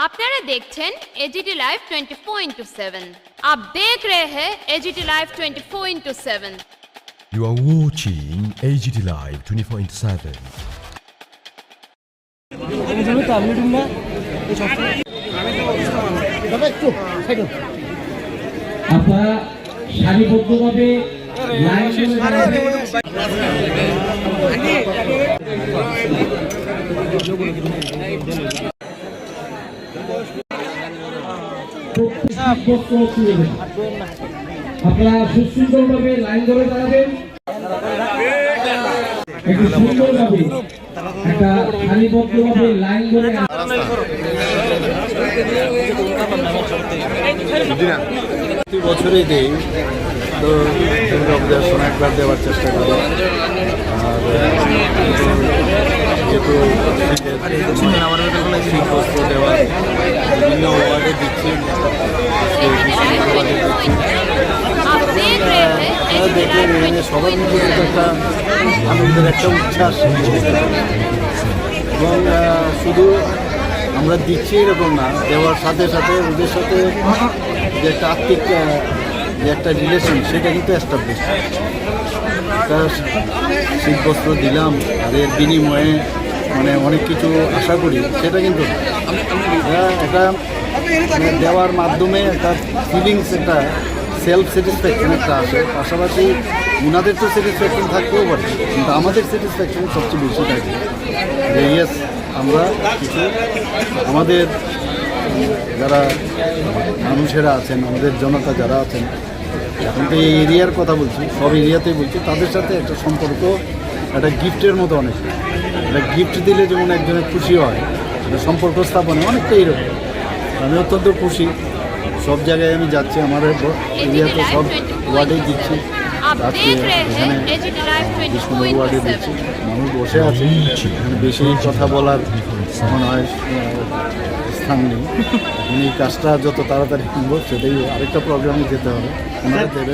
আপনারা দেখছেন AGT live 24/7। आप देख रहे हैं AGT live 24/7। You are watching AGT Live 24/7. আপনারা সারিবদ্ধভাবে লাইন আপনারা সুশৃঙ্খলভাবে লাইন ধরে দাঁড়াবেন, একটু সুন্দরভাবে একটা সারিবদ্ধভাবে লাইন ধরে প্রতি বছরই দেই, তো অবজারভেশন একবার দেওয়ার চেষ্টা করি। আর যেহেতু শীতবস্ত্র দেওয়া বিভিন্ন ওয়ার্ডে দিচ্ছি, দেখলে সবার মধ্যে একটা আনন্দের একটা উচ্ছ্বাস, এবং শুধু আমরা দিচ্ছি এরকম না, দেওয়ার সাথে সাথে ওদের সাথে যে একটা আত্মিক যে একটা রিলেশন, সেটা কিন্তু এস্টাবলিশ। একটা শীতবস্ত্র দিলাম আর এর বিনিময়ে মানে অনেক কিছু আশা করি, সেটা কিন্তু একটা দেওয়ার মাধ্যমে একটা ফিলিংস, একটা সেলফ স্যাটিসফ্যাকশন একটা আসে। পাশাপাশি ওনাদের তো স্যাটিসফ্যাকশন থাকতেও পারে, কিন্তু আমাদের স্যাটিসফ্যাকশন সবচেয়ে বেশি থাকে যে ইয়েস, আমরা কিছু আমাদের যারা মানুষেরা আছেন, আমাদের জনতা যারা আছেন, এখন তো এই এরিয়ার কথা বলছি, সব এরিয়াতেই বলছি, তাদের সাথে একটা সম্পর্ক, একটা গিফটের মতো অনেক। একটা গিফট দিলে যেমন একজনের খুশি হয়, একটা সম্পর্ক স্থাপনে অনেকটা এইরকম। আমি অত্যন্ত খুশি, সব জায়গায় আমি যাচ্ছি, আমার এরিয়াতে সব ওয়ার্ডেই দিচ্ছি, আজকে এখানে ২০ ওয়ার্ডে দিচ্ছি। মানুষ বসে আছে, এখানে বেশি কথা বলার মনে হয় স্থান নেই। এই কাজটা যত তাড়াতাড়ি সম্ভব, সেটাই আরেকটা প্রোগ্রামে যেতে হবে, ওনারা দেবে।